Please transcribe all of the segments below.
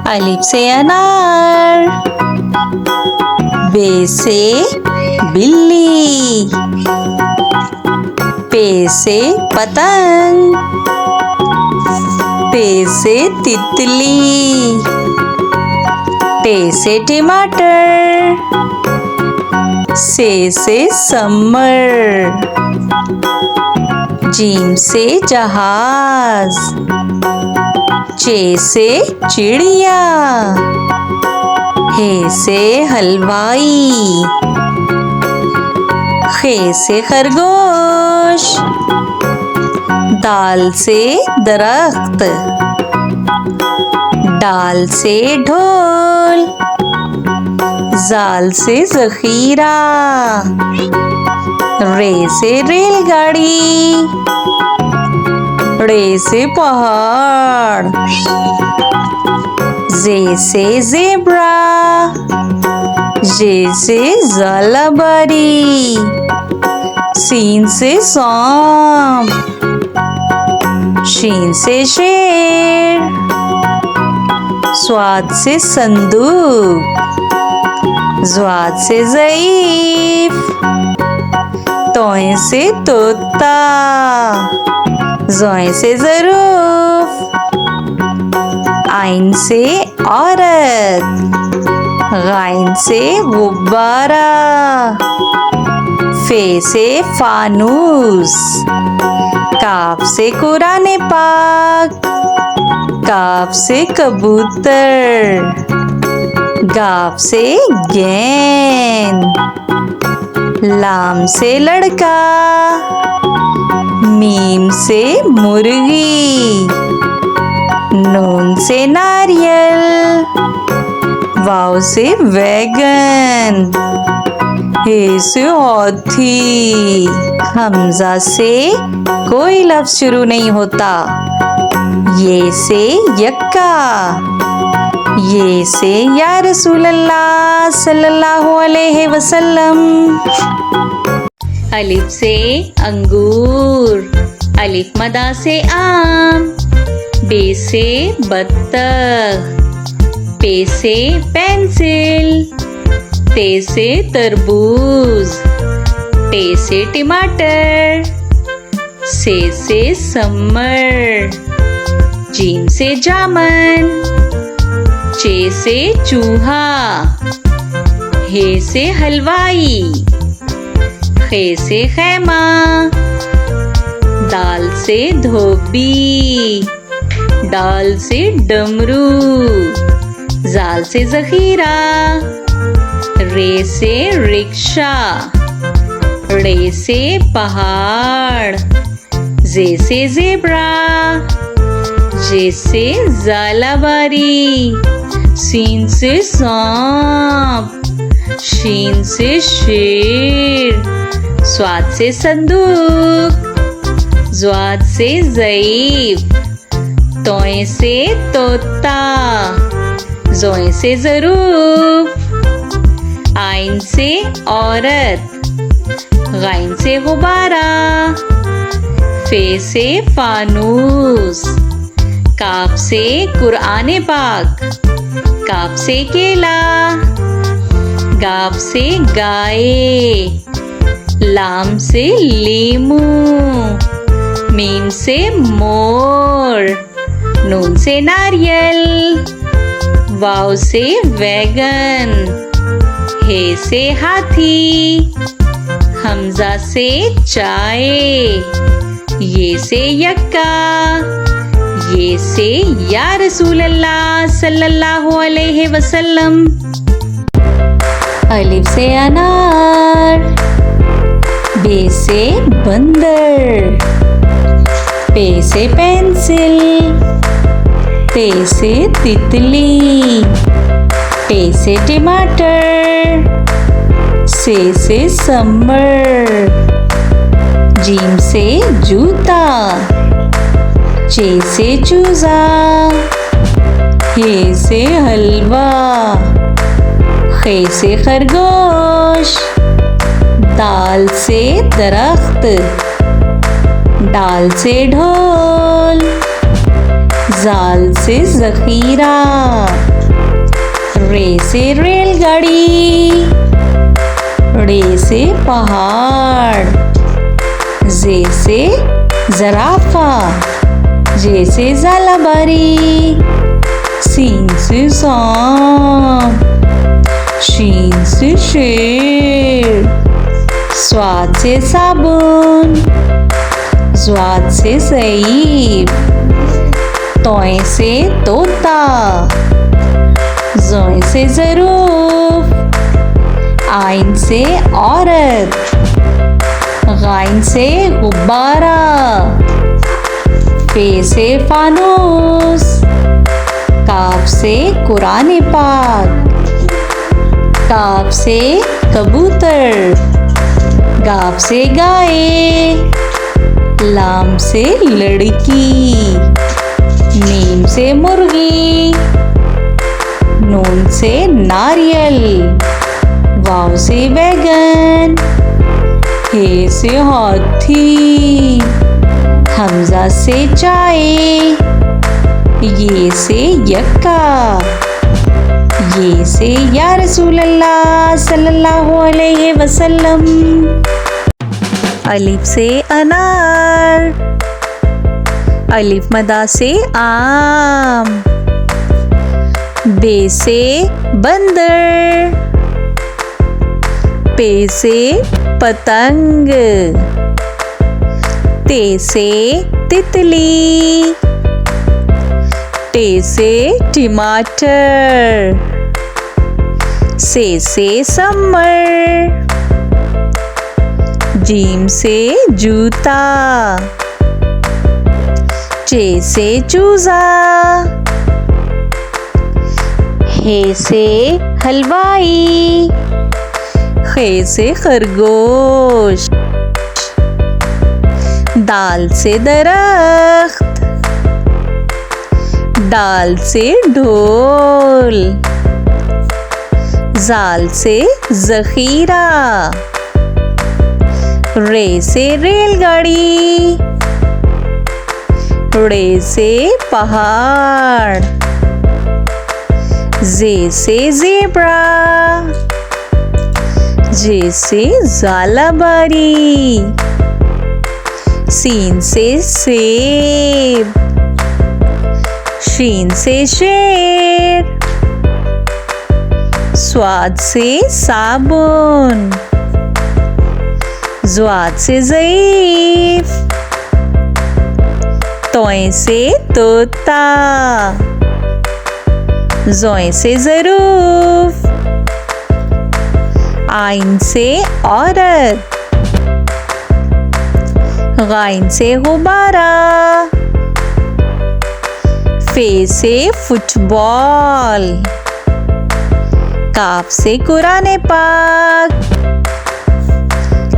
अलिफ से अनार, बे से बिल्ली, पे से पतंग, ते से तितली, टे से टमाटर, से समर, जीम से जहाज, चे से चिड़िया, हे से हलवाई, खे से खरगोश, दाल से दरख्त, डाल से ढोल, जाल से जखीरा, रे से रेलगाड़ी, रे से पहाड़, जे से ज़ेब्रा, जे से ज़ालाबारी, सीन से सांप, शीन से शेर, स्वाद से संदूक, ज़्वाद से ज़ईफ, तोए से तोता, ज़ोए से ज़रूफ, आइन से औरत, गाइन से गुब्बारा, फे से फानूस, काफ से कुरान पाक, काफ से कबूतर, गाफ से गेंद, लाम से लड़का, मीम से मुर्गी, नून से नारियल, वाव से वैगन, हे से हाथी, हमजा से कोई लफ्ज शुरू नहीं होता, ये से यक्का, ये से या रसूल अल्लाह सल्लल्लाहु अलैहि वसल्लम। अलिफ से अंगूर, अलिफ मदा से आम, बे से बत्तख, पे से पेंसिल, ते से तरबूज, टे से टमाटर, से समर, जीम से जामन, चे से चूहा, हे से हलवाई, खे से खैमा, दाल से धोबी, डाल से डमरू, जाल से जखीरा, रे से रिक्शा, रे से पहाड़, जे से ज़ेब्रा, जे से ज़ालाबारी, सीन से सांप, शीन से शेर, स्वाद से संदूक, ज़्वाद से ज़ईफ, तोए से तोता, ज़ोए से ज़रूफ, आइन से औरत, गाइन से गुब्बारा, फे से फानूस, काफ से कुरान पाक, काफ से केला, गाफ से गाय, लाम से लीमू, मीम से मोर, नून से नारियल, वाव से वैगन, हे से हाथी, हमजा से चाय, ये से यक्का, ये से या रसूल अल्लाह सल्लल्लाहु अलैहि वसल्लम। अलिफ से अनार, बे से बंदर, पे से पेंसिल, ते से तितली, टे से टमाटर, से समर, जीम से जूता, चे से चूजा, हे से हलवा, खे से खरगोश, दाल से दरख्त, डाल से ढोल, जाल से जखीरा, रे से रेलगाड़ी, रे से पहाड़, जे से जराफा, जे से झालाबारी, सीन से सांप, शीन से शेर, स्वाद से साबुन, स्वाद से सईब, तोय से तोता, जोय से ज़रूफ, आइन से औरत, गाइन से गुब्बारा, फे से फानूस, काफ से कुरान पाक, काफ से कबूतर, गाफ से गाय, लाम से लड़की, मीम से मुर्गी, नून से नारियल, वाव से बैगन, हे से हाथी, हमजा से चाय, ये से यक्का, ये से या रसूल अल्लाह सल्लल्लाहु अलैहि वसल्लम। अलिफ से अनार, अलिफ मदा से आम, बे से बंदर, पे से पतंग, ते से तितली, टे से टमाटर, से समर, जीम से जूता, चे से चूजा, हे से हलवाई, खे से खरगोश, दाल से दरख्त, दाल से ढोल, जाल से जखीरा, रे से रेलगाड़ी, रे से पहाड़, जे से ज़ेब्रा, जे से झालाबारी, सीन से सेब, शीन से शेर, स्वाद से साबुन, ज़्वाद से ज़ईफ, तोय से तोता, जोय से ज़रूफ, आइन से औरत, गाइन से गुब्बारा, फे से फुटबॉल, काफ से कुरान पाक,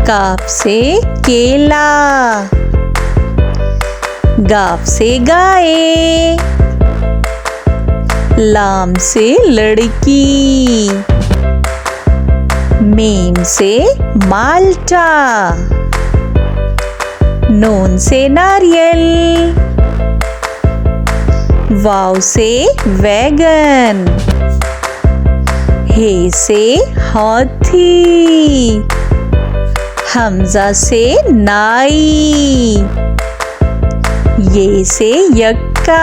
काफ से केला, गाफ से गाय, लाम से लड़की, मीम से माल्टा, नून से नारियल, वाव से वैगन, हे से हाथी, हमजा से नाई, ये से यक्का,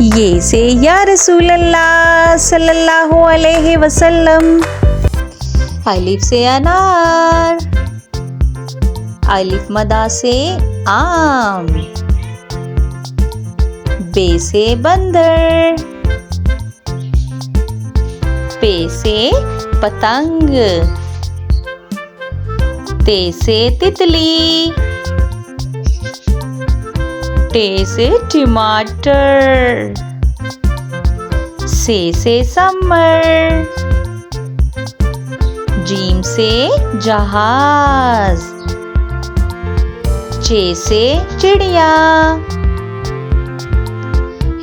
ये से या रसूल अल्लाह सल्लल्लाहु अलैहि वसल्लम। अलिफ से अनार, अलिफ मदा से आम, बे से बंदर, पे से पतंग, ते से तितली, टे से टमाटर, से समर, जीम से जहाज, चे से चिड़िया,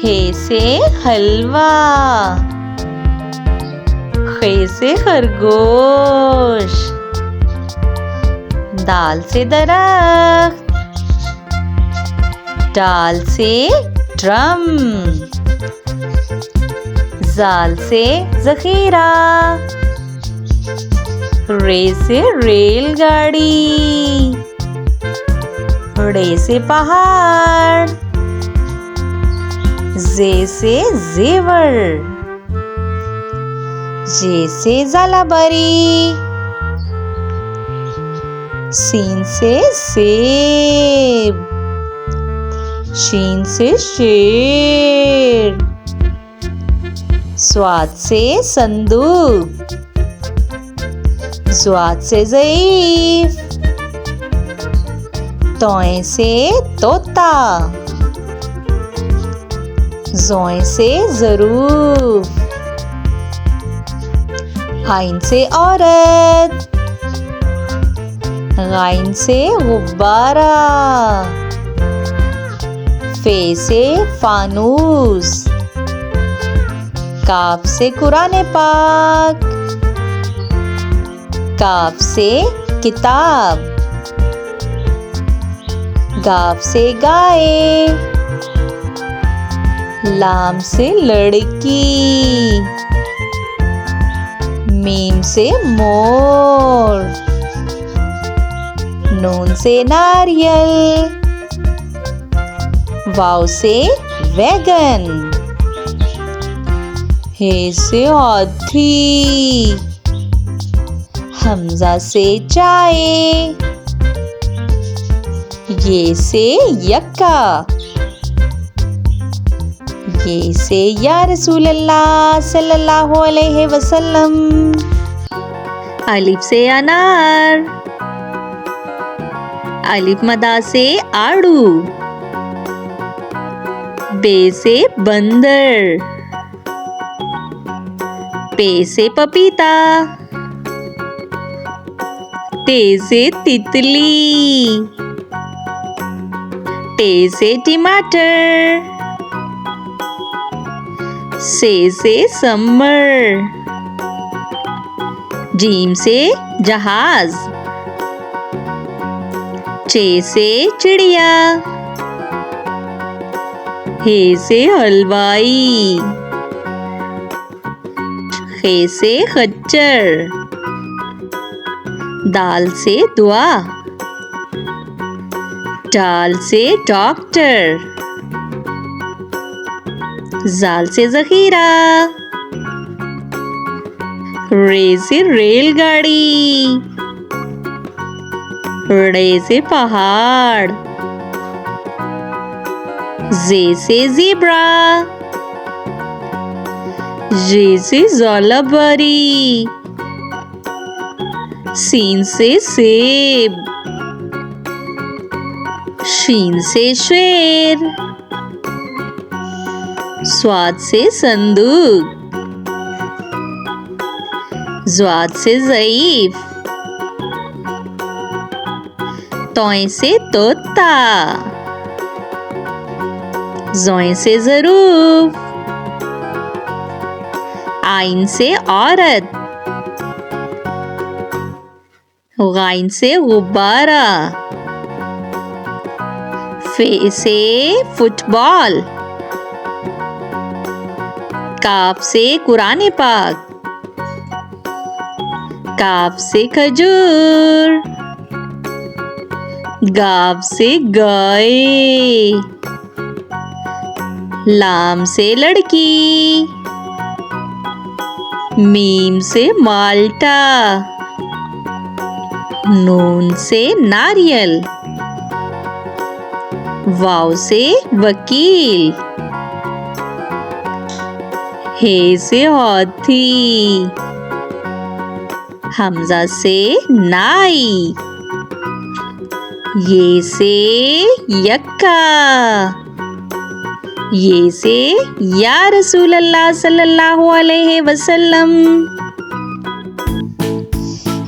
हे से हलवा, खे से खरगोश, दाल से दरख्त, डाल से ड्रम, जाल से ज़ख़ीरा, रे से रेलगाड़ी, रे से पहाड़, जे से जेवर, जे से जालाबारी, सीन से सेब, शीन से शेर, स्वाद से संदूक, ज़्वाद से ज़ईफ, तोय से तोता, ज़ोय से ज़रूफ, आइन से औरत, गाइन से गुब्बारा, फे से फानूस, काफ से कुरान पाक, काफ से किताब, गाफ से गाय, लाम से लड़की, मीम से मोर, नून से नारियल, वाव से वैगन, हे से हाथी, हमजा से चाय, ये से यक्का, ये से या रसूल अल्लाह सल्लल्लाहु अलैहि वसल्लम। अलिफ से अनार, अलिफ मदा से आड़ू, बे से बंदर, पे से पपीता, ते से तितली, टे से टमाटर, से समर, जीम से जहाज, चे से चिड़िया, हे से हलवाई, खे से खच्चर, दाल से दुआ, डाल से डॉक्टर, जाल से ज़ख़ीरा, रे से रेलगाड़ी, रे से पहाड़, जे से ज़ेब्रा, जे से जालाबारी, सीन से सेब, शीन से शेर, स्वाद से संदूक, ज़्वाद से ज़ईफ, तोय से तोता, ज़ोय से ज़रूफ, आइन से औरत, गाइन से गुब्बारा, फे से फुटबॉल, काफ से कुरान पाक, काफ से खजूर, गाफ से गाय, लाम से लड़की, मीम से माल्टा, नून से नारियल, वाव से वकील, हे से हाथी, हमजा से नाई, ये से यक्का, ये से या रसूल अल्लाह सल्लल्लाहु अलैहि वसल्लम।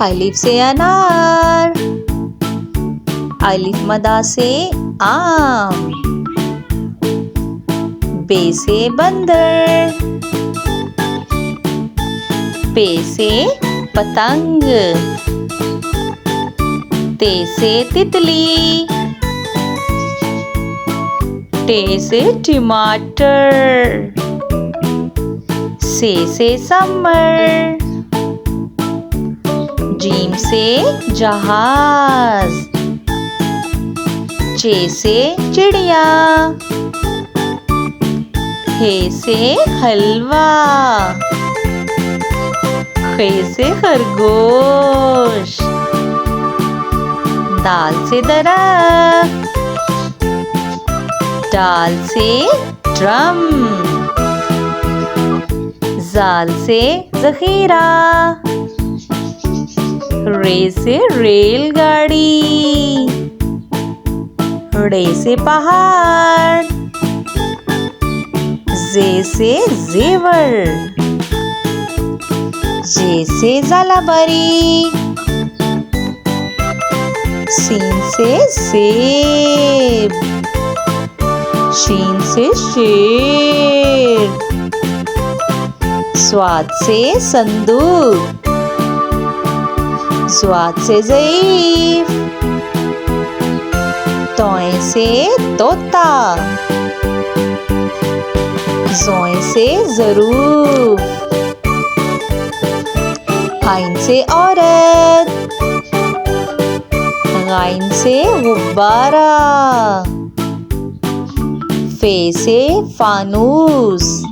अलिफ से अनार, अलिफ मदा से आम, बे से बंदर, पे से पतंग, ते से तितली, टे से टमाटर, से समर, जीम से जहाज, चे से चिड़िया, हे से हलवा, खे से खरगोश, दाल से दरख्त, डाल से ड्रम, जाल से जखीरा, रे से रेलगाड़ी, रे से पहाड़, जे से जेवर, जे से जालाबारी, सीन से सेब, शीन से शेर, स्वाद से संदूक, स्वाद से ज़ईफ़, तोय से तोता, ज़ोय से ज़रूफ, आइन से औरत, गाइन से गुब्बारा, फे से फानूस,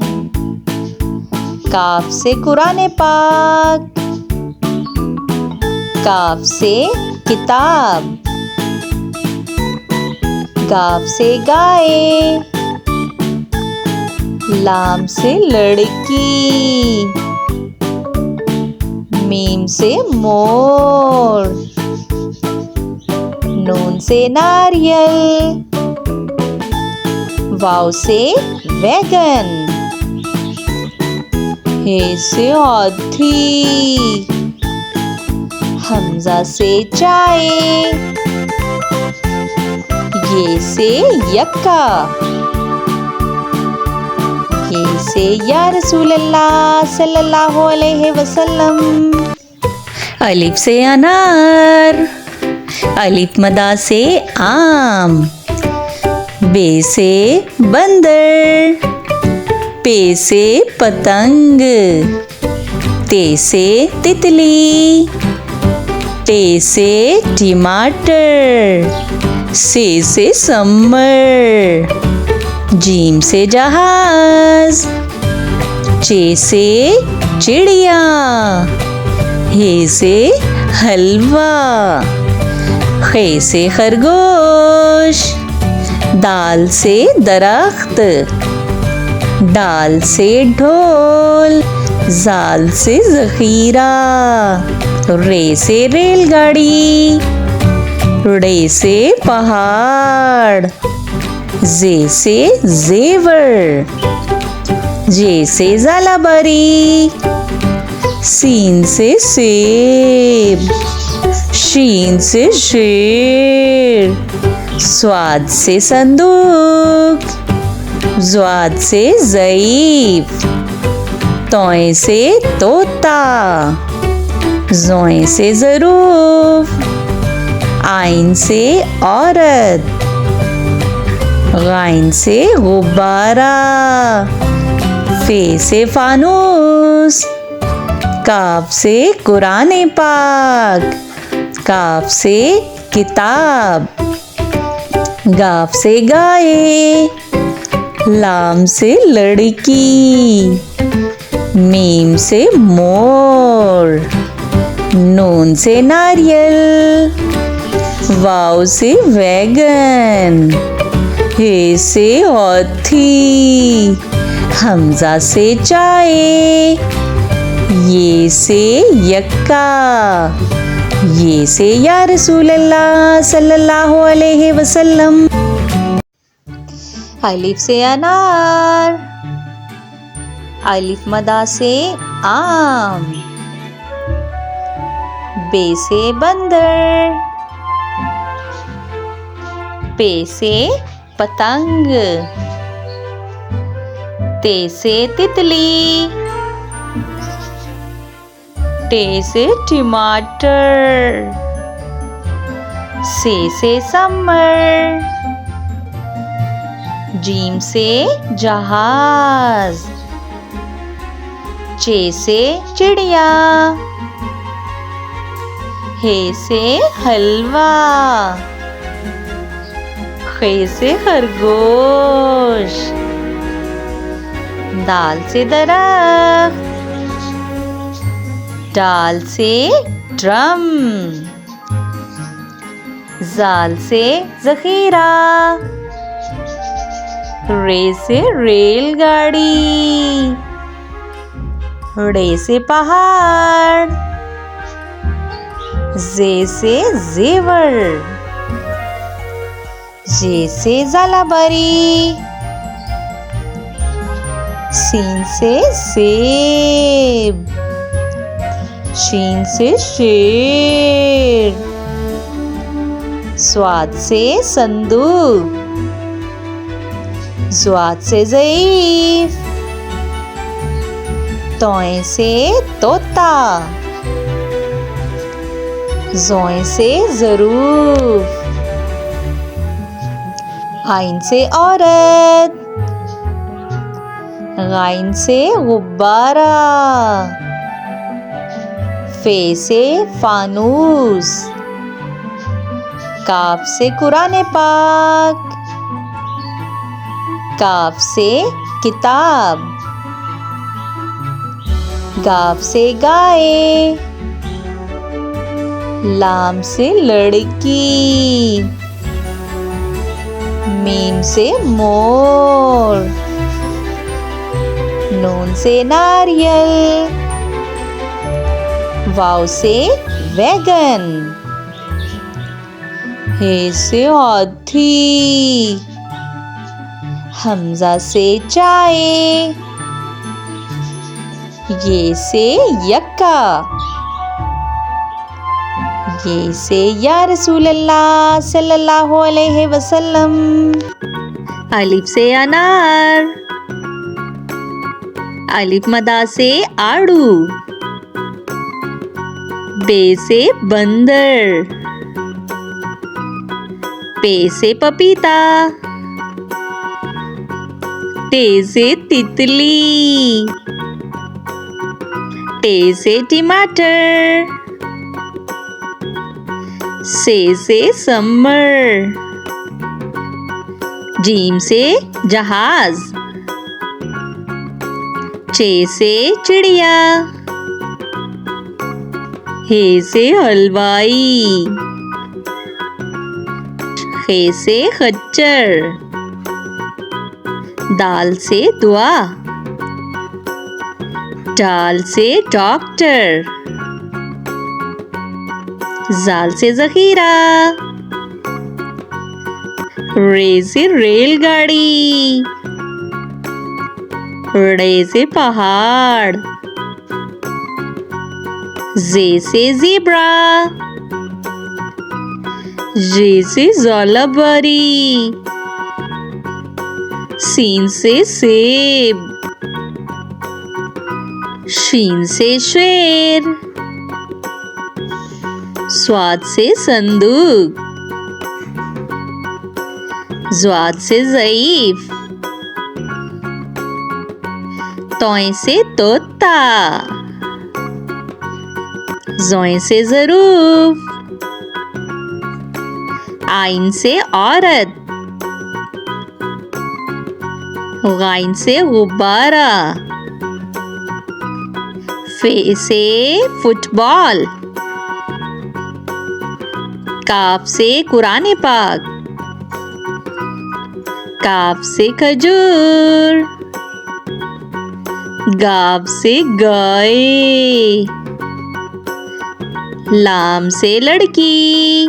काफ से कुरान पाक, काफ से किताब, गाफ से गाय, लाम से लड़की, मीम से मोर, नून से नारियल, वाव से वैगन, हे से हाथी, हमजा से चाय, ये से यक्का, ये से या रसूल अल्लाह सल्लल्लाहु अलैहि वसल्लम। अलिफ से अनार, अलिफ मदा से आम, बे से बंदर, पे से पतंग, ते से तितली, टे से टमाटर, से समर, जीम से जहाज, चे से चिड़िया, हे से हलवा, खे से खरगोश, दाल से दरख्त, डाल से ढोल, जाल से जखीरा, रे से रेलगाड़ी, रे से पहाड़, जे से जेवर, जे से जालाबारी, सीन से सेब, शीन से शेर, स्वाद से संदूक, ज़्वाद से ज़ईफ़, तोय से तोता, ज़ोय से ज़रूफ, आइन से औरत, गाइन से गुब्बारा, फे से फानूस, काफ से कुरान पाक, काफ से किताब, गाफ से गाय, लाम से लड़की, मीम से मोर, नून से नारियल, वाव से वैगन, हे से हाथी, हमजा से चाय, ये से यक्का, ये से या रसूल अल्लाह सल्लल्लाहु अलैहि वसल्लम। अलिफ से अनार, अलिफ मदा से आम, बे से बंदर, पे से पतंग, ते से तितली, टे से टमाटर, से समर, जीम से जहाज, चे से चिड़िया, हे से हलवा, खे से खरगोश, दाल से दरख्त, डाल से ड्रम, जाल से ज़ख़ीरा, रे से रेलगाड़ी, रे से पहाड़, जे से जेवर, जे से ज़ालाबारी, सीन से सेब, शीन से शेर, स्वाद से संदूक, ज़्वाद से ज़ईफ़, तोए से तोता, ज़ोए से ज़रूफ, आइन से औरत, गाइन से गुब्बारा, फे से फानूस, काफ से कुरान पाक, काफ से किताब, गाफ से गाय, लाम से लड़की, मीम से मोर, नून से नारियल, वाव से वैगन, हे से हाथी, हमजा से चाय, ये से यक्का, ये से या रसूल अल्लाह सल्लल्लाहु अलैहि वसल्लम। अलिफ से अनार, अलिफ मदा से आड़ू, बे से बंदर, पे से पपीता, टे से तितली, टे से टमाटर, से समर, जीम से जहाज, चे से चिड़िया, हे से हलवाई, खे से खच्चर, दाल से दुआ, डाल से डॉक्टर, जाल से ज़ख़ीरा, रे से रेलगाड़ी, रे से पहाड़, जे से ज़ेब्रा, जे से ज़ालाबारी, सीन से सेब, शीन से शेर, स्वाद से संदूक, ज़्वाद से ज़ईफ़, तोए से तोता, ज़ोए से ज़रूफ, आइन से औरत, गाइन से गुब्बारा, फे से फुटबॉल, काफ से कुरान पाक, काफ से खजूर, गाव से गाय, लाम से लड़की,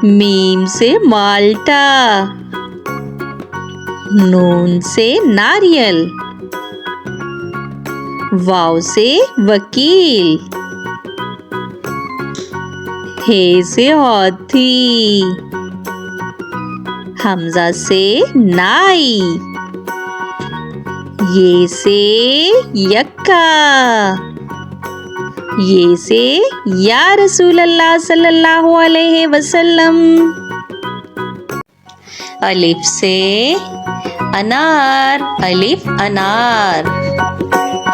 मीम से माल्टा, नून से नारियल, वाव से वकील, हे से हाथी, हमजा से नाई, ये से यक्का, ये से या रसूल अल्लाह सल्लल्लाहु अलैहि वसल्लम। अलिफ से अनार, अलिफ अनार।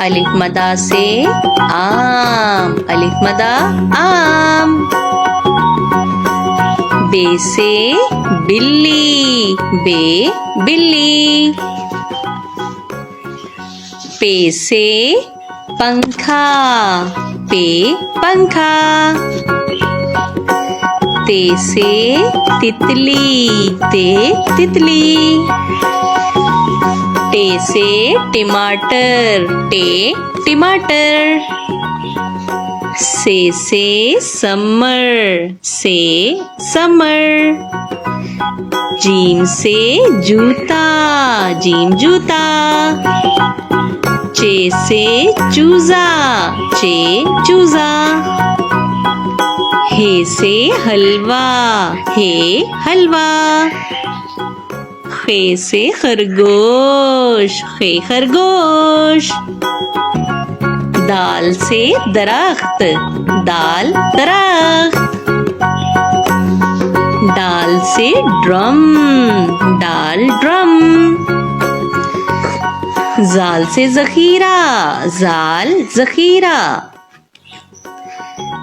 अलिफ मदा से आम, अलिफ मदा आम। बे से बिल्ली, बे बिल्ली। पे से पंखा, पे पंखा। ते से तितली, ते तितली। टे से टमाटर, टे टमाटर। से समर, से समर। जीम से जूता, जीम जूता। चे से चूजा, चे चूजा। हे से हलवा, हे हलवा। खे से खरगोश, खे खरगोश। दाल से दरख्त, दाल दरख्त। दाल से ड्रम, दाल ड्रम। जाल से जखीरा, जाल जखीरा।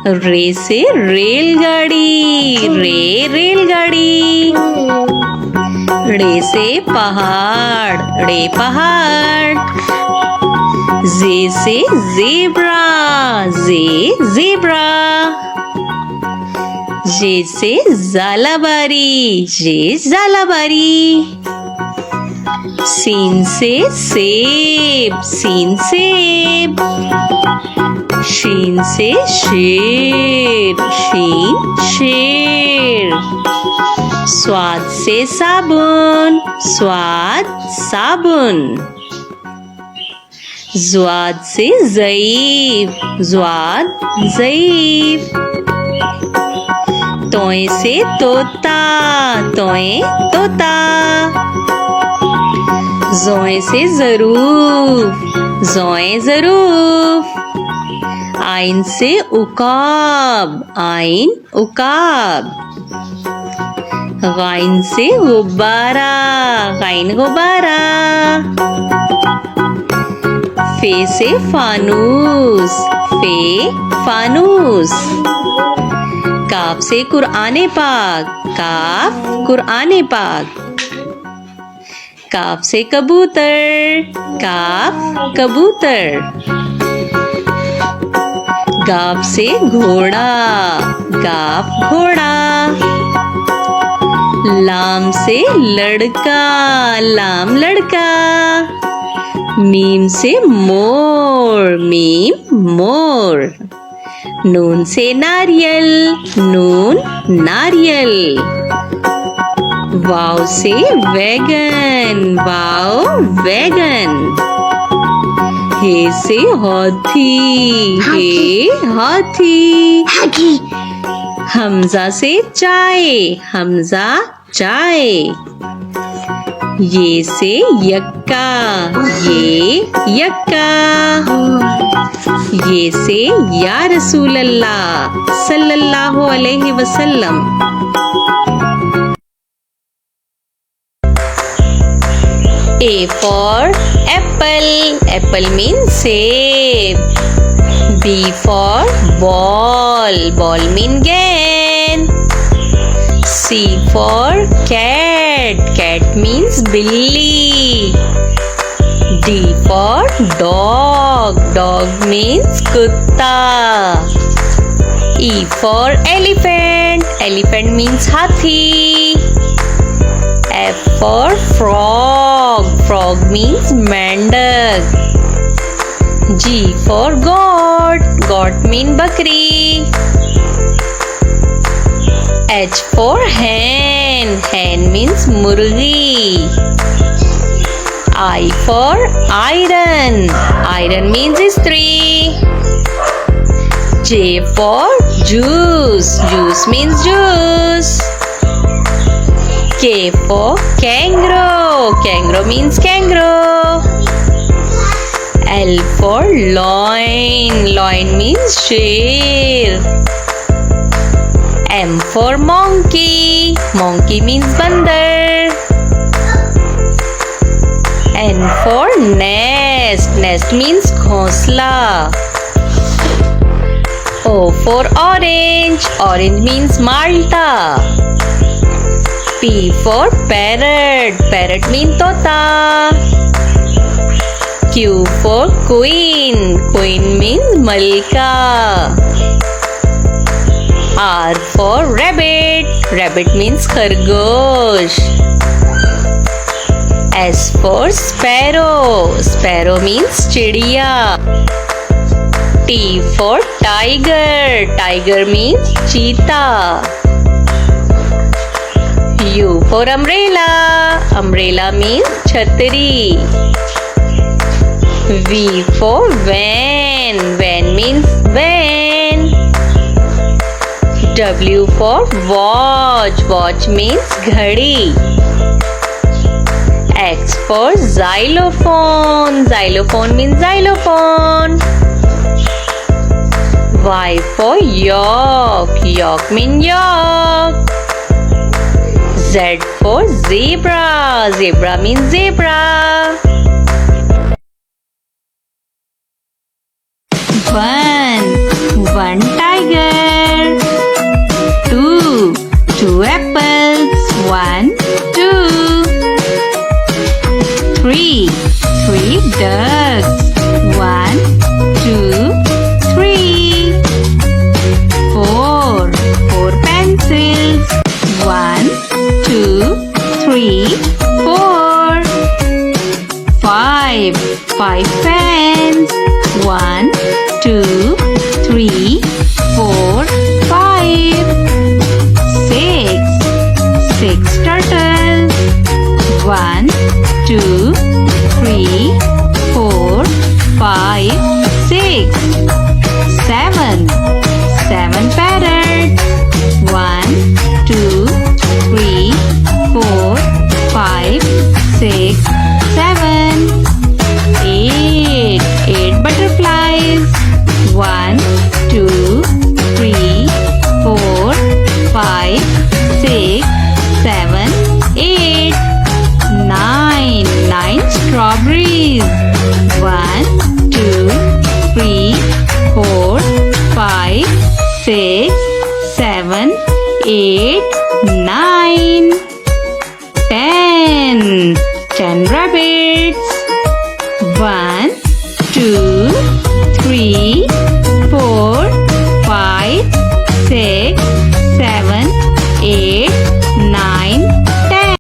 रे से रेलगाड़ी, रे रेलगाड़ी। रे से पहाड़, रे पहाड़। जे से ज़ेब्रा, जे ज़ेब्रा। जे से ज़ालाबारी, जे ज़ालाबारी। सीन से सेब, सीन सेब। शीन से शेर, शीन शेर। स्वाद से साबुन, स्वाद साबुन। ज़्वाद से ज़ईफ, ज़्वाद ज़ईफ। तोए से तोता, तोए तोता। ज़ोए से ज़रूफ, ज़ोए ज़रूफ। आइन से उकाब, आइन उकाब। गाइन से गुब्बारा, गाइन गुब्बारा। फे से फानूस, फे फानूस। काफ से कुरआने पाक, काफ कुरआने पाक। काफ से कबूतर, काफ कबूतर। गाफ से घोड़ा, गाफ घोड़ा। लाम से लड़का, लाम लड़का। मीम से मोर, मीम मोर। नून से नारियल, नून नारियल। वाव से वैगन, वाव वैगन। हे से हाथी, हे हाथी। हमजा से चाय, हमजा चाय। ये से यक्का, ये यक्का। ये से या रसूल अल्लाह सल्लल्लाहु अलैहि वसल्लम। A for apple, apple means save. B for ball, ball means gain. C for cat, cat means billy. D for dog, dog means kutta. E for elephant, elephant means hathi. F for frog, frog means mendak. G for goat, goat means bakri. H for hen, hen means murgi. I for iron, iron means istri. J for juice, juice means juice. K for kangaroo, kangaroo means kangaroo. L for loin, loin means sher. M for monkey, monkey means bandar. N for nest, nest. Nest means घोंसला. O for orange. Orange means Malta. P for parrot. Parrot means तोता. Q for queen. Queen means Malika. R for rabbit. Rabbit means खरगोश. S for sparrow. Sparrow means चिड़िया. T for tiger. Tiger means cheetah. U for umbrella. Umbrella means छतरी. V for van. Van means van. W for watch. Watch means घड़ी. X for xylophone. Xylophone means xylophone. Y for york. York means york. Z for zebra. Zebra means zebra. One tiger. Two apples. 1, 2. 3 ducks. 1, 2, 3. 4 pencils. 1, 2, 3, 4. 5 fans. 1, 2, 3, 4, 5. 6 turtles. 1, 2, 3, 4, 5, 6. 7 parrots. 1, 2, 3, 4, 5, 6, 7. 8 butterflies. 1, 2, 3, 4, 5, 6, 7, 8. 9 strawberries. 1, 2, 3, 4, 5, 6, 7, 8, 9. 10 rabbits. 1, 2, 3,